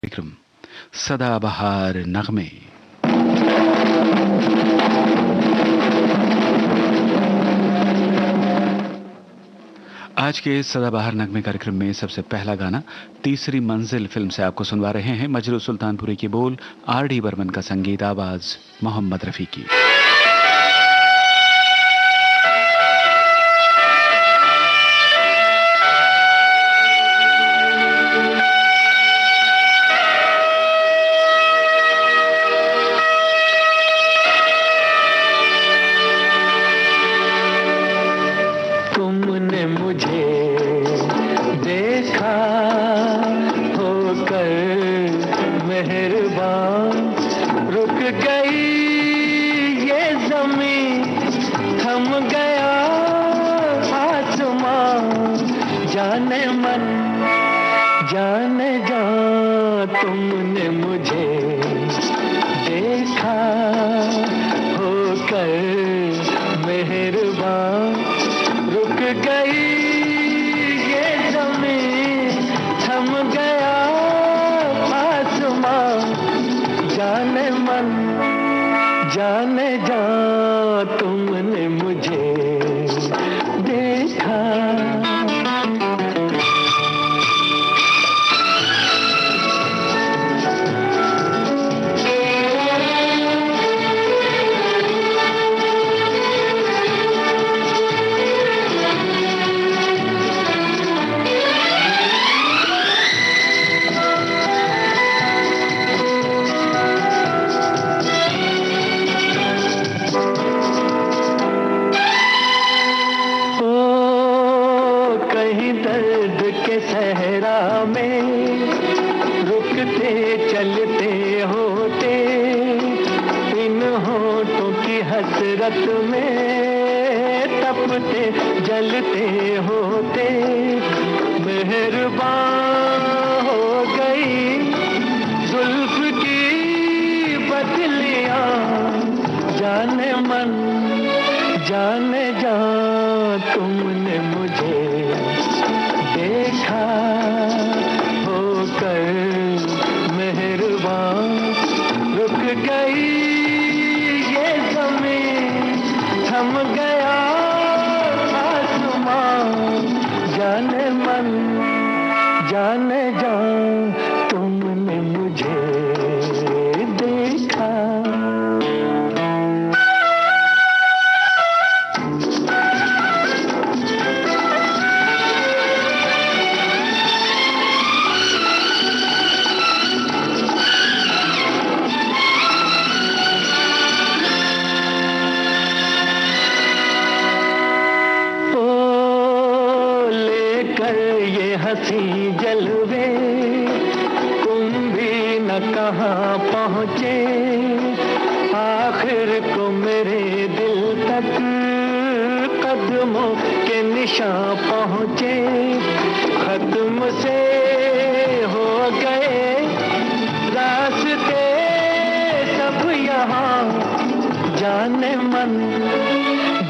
कार्यक्रम सदाबहार नगमे। आज के सदाबहार नगमे कार्यक्रम में सबसे पहला गाना तीसरी मंजिल फिल्म से आपको सुनवा रहे हैं। मजरू सुल्तानपुरी की बोल, आर.डी. बर्मन का संगीत, आवाज मोहम्मद रफी की। तुमने मुझे देखा होकर मेहरबान, रुक गई ये ज़मीं, थम गया आसमां, जाने मन जाने जा। तुमने मुझे देखा होकर मेहरबान, रुक गई ये ज़मीं, थम गया आसमां, जाने मन जाने जा। तुमने मुझे देखा। कहीं दर्द के सहरा में रुकते चलते होते, इन होठों की हसरत में तपते जलते होते, मेहरबान हो गई जुल्फ की बदलियां, जाने मन जाने जा। तुमने मुझे देखा होकर मेहरबान, रुक गई ये ज़मीं, थम गया आसमां, जाने मन जाने जा। तुमने मुझे देखा। ये हंसी जलवे तुम भी न कहाँ पहुँचे, आखिर को मेरे दिल तक कदमों के निशान पहुँचे, खत्म से हो गए रास्ते सब यहाँ, जाने मन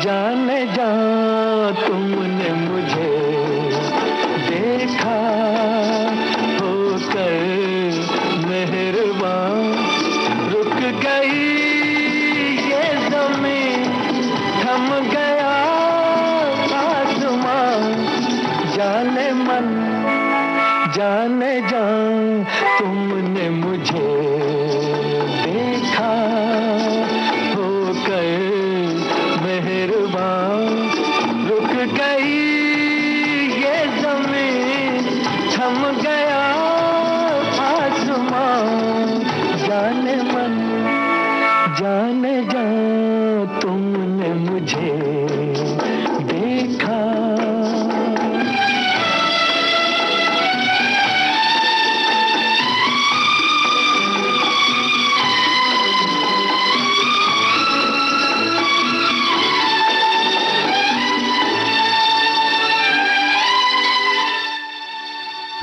जाने जा। तुमने मुझे देखा होकर मेहरबान, रुक गई ये ज़मीं, थम गया आसमां, जाने मन जाने जा। तुमने मुझे देखा होकर मेहरबान, रुक गई ये ज़मीं, थम गया आसमां, जाने मन जाने जा। तुमने मुझे देखा।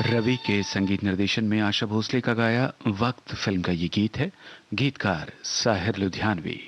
रवि के संगीत निर्देशन में आशा भोसले का गाया वक्त फिल्म का ये गीत है। गीतकार साहिर लुधियानवी।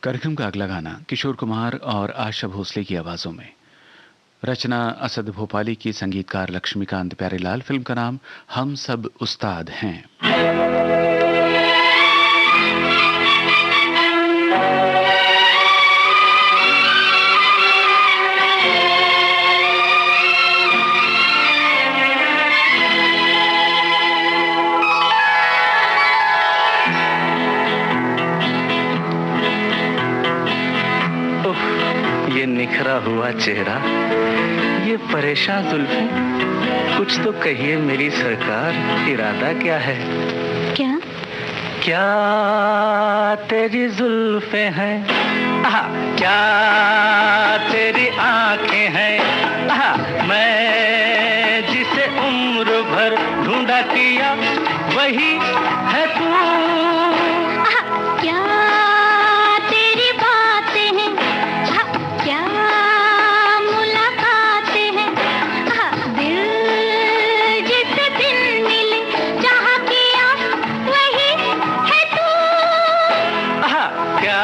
कार्यक्रम का अगला गाना किशोर कुमार और आशा भोसले की आवाजों में। रचना असद भोपाली की, संगीतकार लक्ष्मीकांत प्यारेलाल। फिल्म का नाम हम सब उस्ताद हैं। ये निखरा हुआ चेहरा, ये परेशान जुल्फें, कुछ तो कहिए मेरी सरकार, इरादा क्या है? क्या क्या तेरी जुल्फें हैं, क्या तेरी आंखें हैं, मैं जिसे उम्र भर ढूंढा किया वही है तू। क्या तेरी बातें हैं, क्या मुलाकातें हैं, दिल जिसे दिन मिले जहाँ किया वही है तू। क्या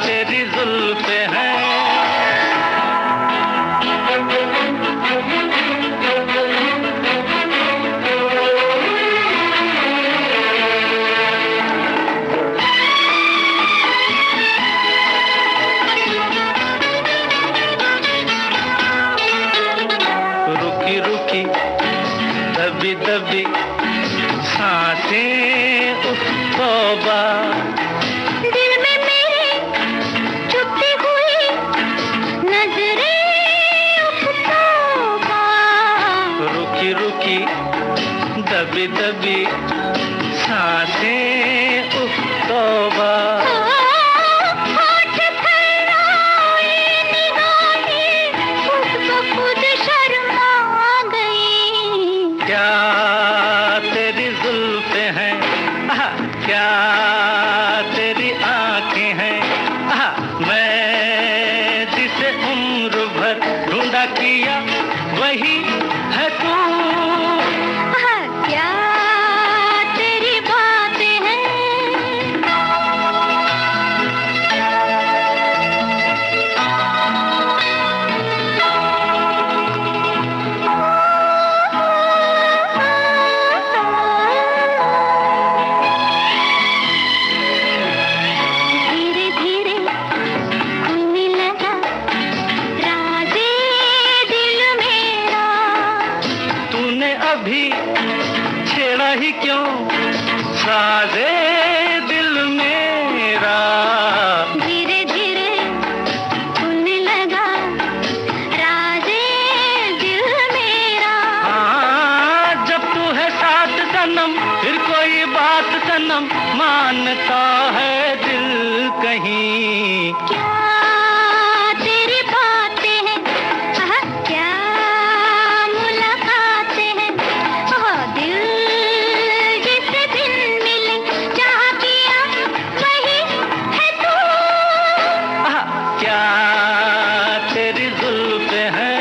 तेरी जुल्फें हैं। रुकी रुकी दबी दबी सांसें, उफ तौबा, दिल में मेरे चुपती हुई नजरें, उफ तौबा। रुकी रुकी दबी दबी सांसें, उफ तौबा। होठ थर्राए निगाहें, खुद ब खुद शर्मा गई। क्या तेरी जुल्फें हैं, क्या तेरी आंखें हैं, मैं जिसे उम्र भर ढूंढा किया वही है तू। क्या तेरी बातें हैं। धीरे धीरे खुलने लगा राज़े दिल मेरा। तूने अभी छेड़ा ही क्यों साजे दिल मेरा। धीरे धीरे खुलने लगा राज़े दिल मेरा। हाँ, जब तू है साथ सनम, फिर कोई बात सनम मानता है दिल कहीं। क्या तेरी बातें हैं, क्या मुलाकातें हैं, दिल जिसे दिन मिले जहाँ किया वही है तू। क्या तेरी जुल्फें हैं।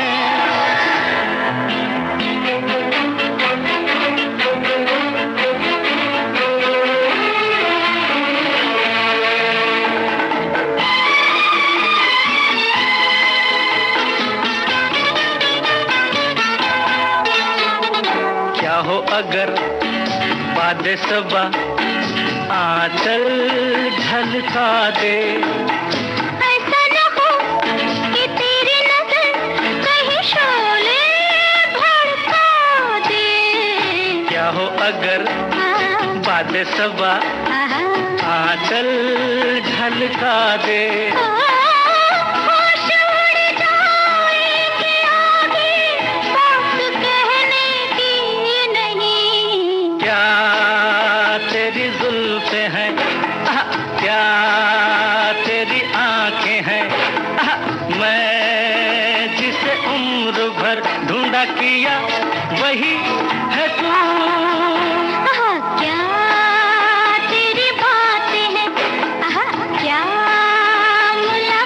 क्या हो अगर बादे सबा आंचल झलका दे। ऐसा न हो कि तेरी नजर कहीं शोले भड़का दे। क्या हो अगर बादे सबा आंचल झलका दे। होश उड़ जाए कि आगे बात कहने की नहीं। क्या तेरी जुल्फें हैं, क्या तेरी आंखें हैं, मैं जिसे उम्र भर ढूंढा किया वही है तू। क्या तेरी बातें हैं, क्या मुलाकातें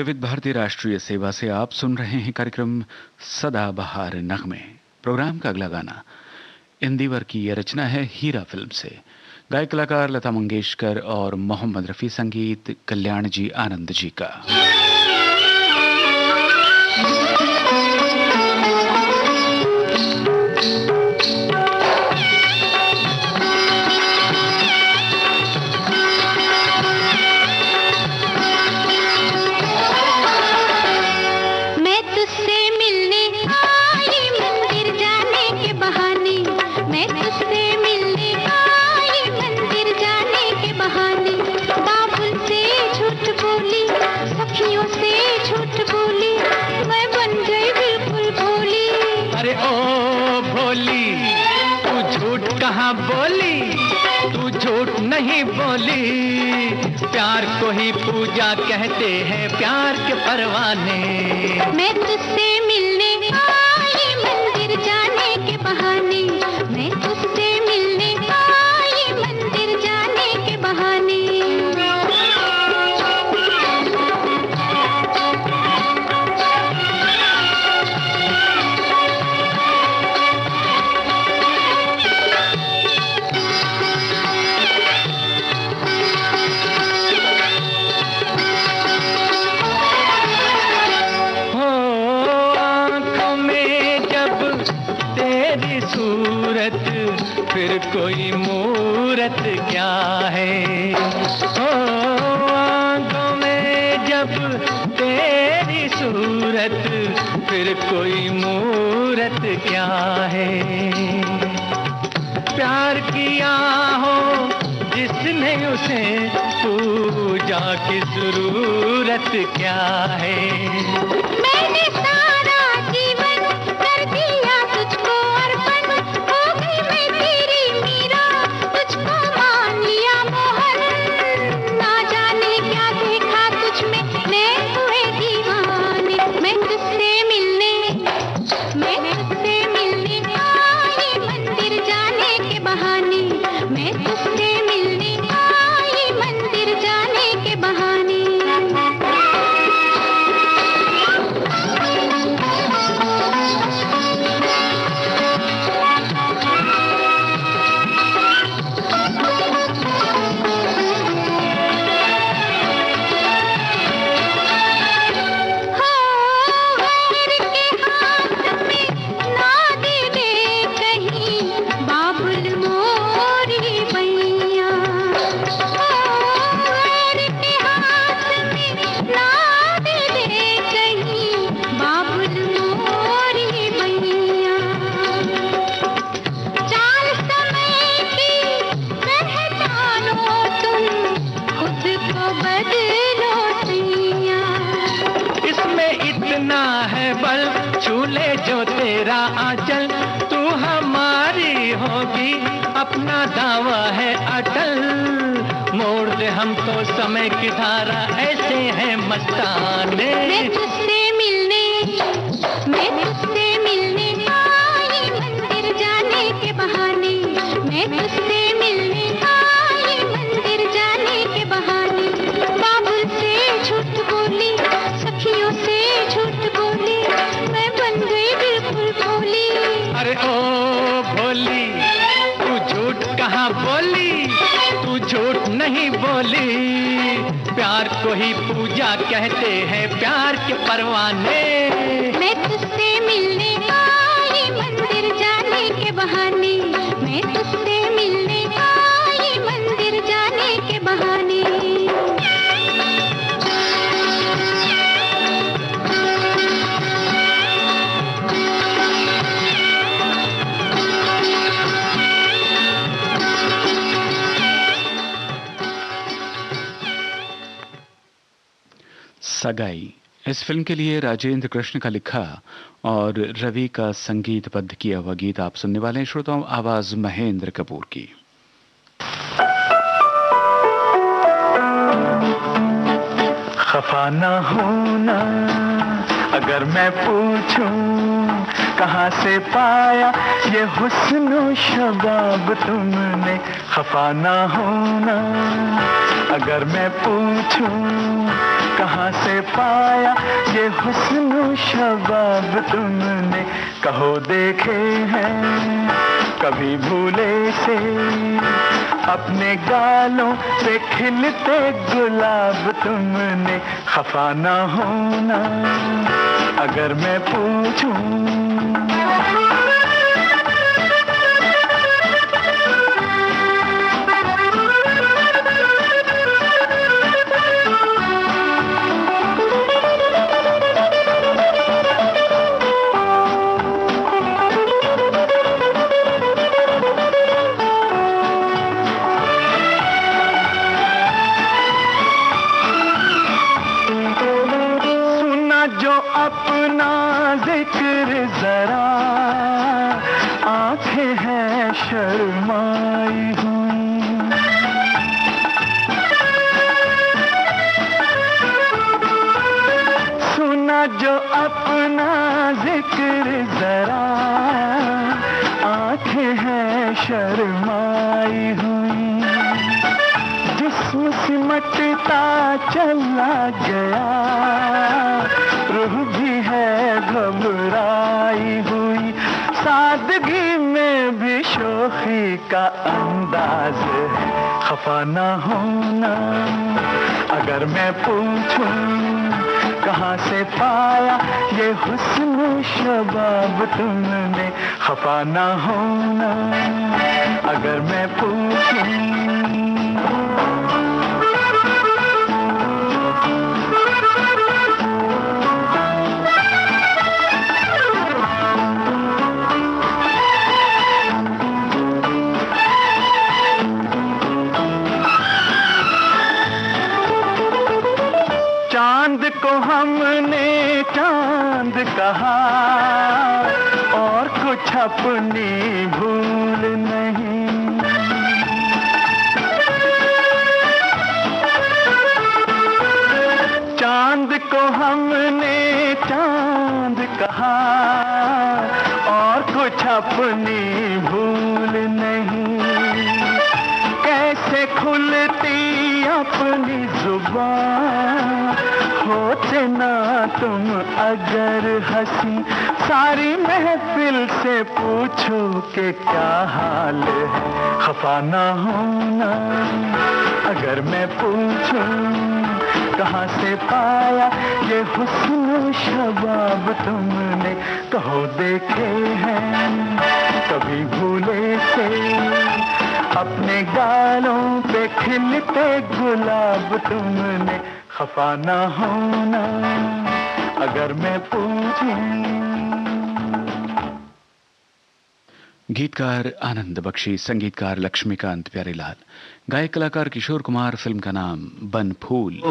विविध भारतीय राष्ट्रीय सेवा से आप सुन रहे हैं कार्यक्रम सदाबहार नगमे। प्रोग्राम का अगला गाना इंदिवर की यह रचना है हीरा फिल्म से। गायक कलाकार लता मंगेशकर और मोहम्मद रफी, संगीत कल्याण जी आनंद जी का। नहीं बोली, प्यार को ही पूजा कहते हैं, प्यार के परवाने। मैं तुझसे मिलने आई मंदिर जाने के बहाने, मैं तुझसे मिलने आई मंदिर जाने के बहाने। फिर कोई मूरत क्या है, ओ आंखों में जब तेरी सूरत, फिर कोई मूरत क्या है। प्यार किया हो जिसने उसे, पूजा की जरूरत क्या है। मैंने सारा जीवन कर दिया तुझको अर्पण, हो गई मैं तेरी मीरा, तुझको मान लिया मोहन। ना जाने क्या देखा तुझ में, मैं हुए दीवाने। मैं तुझसे मिलने आई मंदिर जाने के बहाने, मैं तुझसे मिलने आई मंदिर जाने के बहाने। आंचल तू हमारी होगी, अपना दावा है अटल। मोड़ दे हम तो समय की धारा, ऐसे हैं मस्ताने। मैं तुझसे मिलने आई मंदिर जाने के बहाने, मैं तुझसे मिलने आई मंदिर जाने के बहाने। बाबुल से झूठ बोली, सखियों से झूठ बोली, मैं बन गई बिल्कुल भोली। अरे ओ भोली, तू झूठ कहाँ बोली, तू झूठ नहीं बोली। प्यार को ही पूजा कहते हैं, प्यार के परवाने। मैं तुझसे मिलने आई मंदिर जाने के बहाने, मैं तुझसे मिलने आई मंदिर जाने के बहाने। सगाई इस फिल्म के लिए राजेंद्र कृष्ण का लिखा और रवि का संगीतबद्ध किया हुआ गीत आप सुनने वाले हैं श्रोताओं। आवाज महेंद्र कपूर की। खफा ना होना अगर मैं पूछूं, कहाँ से पाया ये हुस्न शबाब तुमने। खफा ना होना अगर मैं पूछूं, कहाँ से पाया ये हुस्न शबाब तुमने, कहो देखे हैं कभी भूले से अपने गालों पे खिलते गुलाब तुमने, खफा ना होना अगर मैं पूछूं। अपना जिक्र जरा आंखें हैं शर्माई हुई, सुना जो अपना जिक्र जरा आंखें हैं शर्माई हुई, जिस्म सिमटता चला गया रूह भी है घबराई हुई, सादगी में भी शोखी का अंदाज है, खफा ना होना अगर मैं पूछूं कहाँ से पाया ये हुस्न शबाब तुमने, खफा ना होना अगर मैं पूछूं। चांद को हमने चांद कहा और कुछ अपनी भूल नहीं, चांद को हमने चांद कहा और कुछ अपनी भूल नहीं, कैसे खुलती अपनी जुबान होते ना तुम अगर हंसी, सारी महफिल से पूछो कि क्या हाल है, खफा ना होना अगर मैं पूछूं कहाँ से पाया ये हुस्न शबाब तुमने, कहो देखे हैं कभी भूले से अपने गालों पे खिलते गुलाब तुमने, खफा ना होना अगर मैं पूछूं। गीतकार आनंद बख्शी, संगीतकार लक्ष्मीकांत प्यारेलाल, गायक कलाकार किशोर कुमार, फिल्म का नाम बन फूल।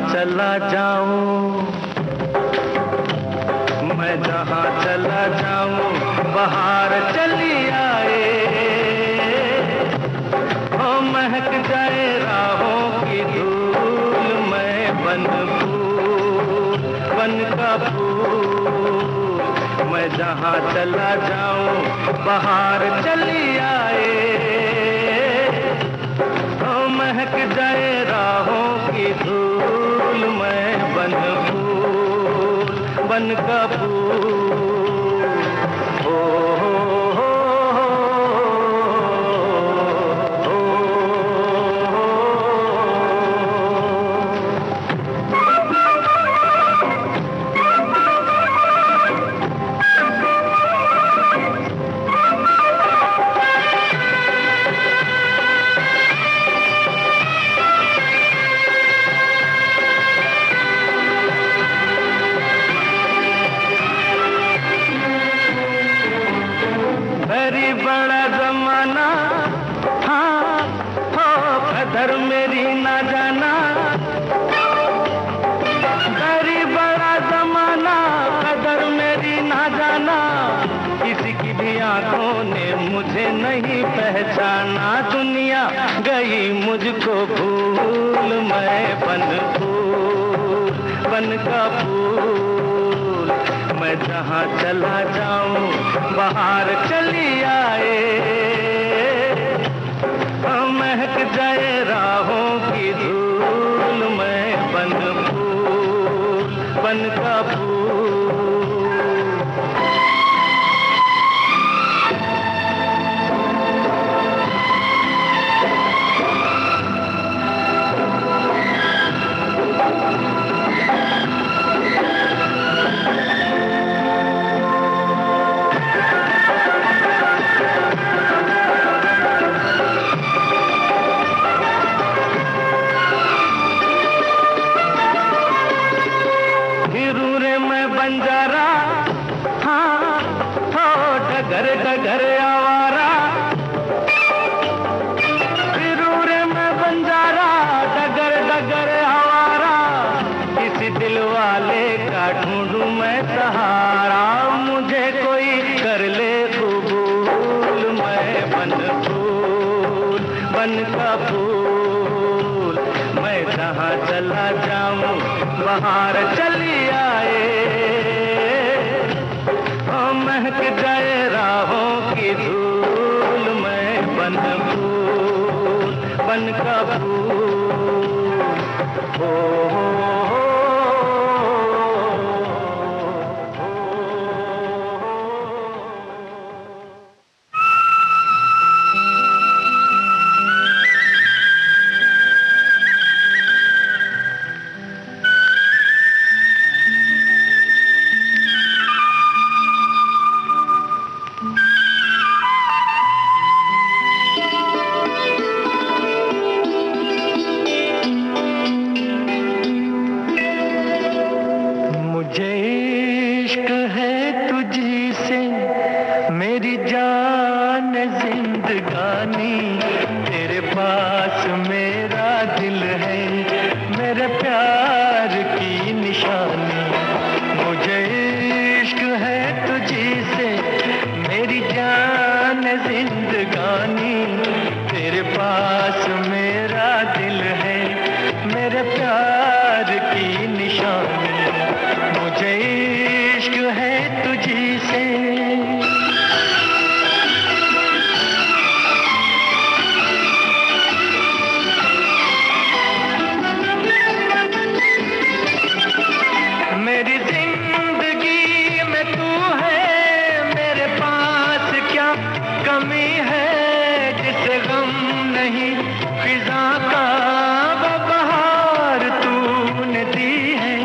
चला जाऊं, मैं जहां चला जाऊं बाहर चली आए, ओ महक जाए राहों की धूल, मैं बन फूल बन का फूल, मैं जहां चला जाऊं बाहर चली आए, ओ महक जाए राहों की धूल, मैं बन फूल बन का फूल। हो तुझको भूल मैं बन का फूल, मैं जहाँ चला जाऊं बाहर चली आए, महक जाए राहों की धूल, मैं बन का फूल। बंजारा, हाँ हो डगर डगर आवारा, फिरूं रे मैं बंजारा, डगर डगर आवारा, किसी दिल वाले का ढूंढूं मैं सहारा, मुझे कोई कर ले कबूल, मैं बन का फूल, मैं जहाँ चला जाऊं बाहर चली आए, महक जाए राहों की धूल, मैं बन का फूल। हो मेरी जान जिंदगानी, तेरे पास मेरा दिल है, मेरे प्यार की निशानी, मुझे इश्क है तुझी से, मेरी जान जिंदगानी, तेरे पास मेरा दिल है, मेरे प्यार की निशानी, मुझे इश्क है तुझी से। मेरी जिंदगी में तू है, मेरे पास क्या कमी है, जिसे गम नहीं फिजा का वो बहार तूने दी है,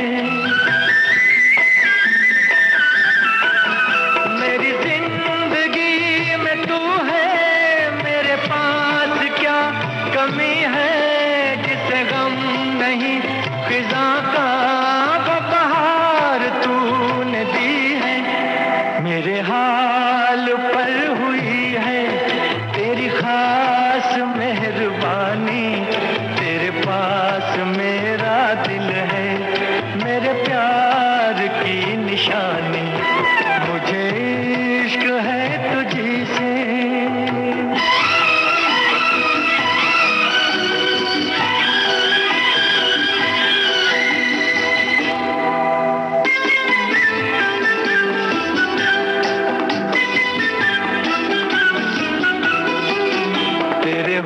मेरी जिंदगी में तू है, मेरे पास क्या कमी है, जिसे गम नहीं फिजा का मेरे हाल पर हुई है तेरी खास मेहरबानी, तेरे पास मेरा दिल है, मेरे प्यार की निशानी, मुझे इश्क है तुझी से।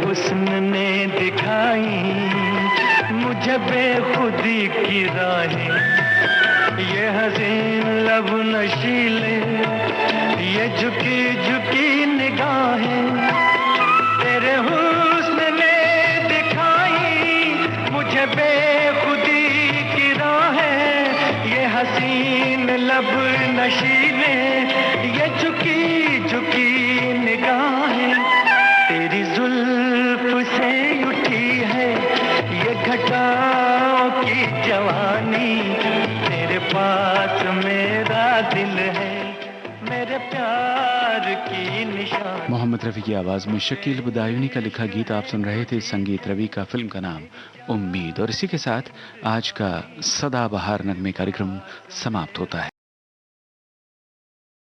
हुस्न ने दिखाई मुझे बेखुदी की राहें, ये हसीन लब नशीले, ये झुकी झुकी निगाहें, तेरे हुस्न ने दिखाई मुझे बेखुदी की राहें, ये हसीन लब नशीले, ये झुकी झुकी निगाहें, तेरी जुल्फ से उठी है ये घटाओं की जवानी, तेरे पास मेरा दिल है, मेरे प्यार की निशानी। मोहम्मद रफ़ी की आवाज में शकील बदायूनी का लिखा गीत आप सुन रहे थे। संगीत रवि का, फिल्म का नाम उम्मीद। और इसी के साथ आज का सदाबहार नगमे कार्यक्रम समाप्त होता है।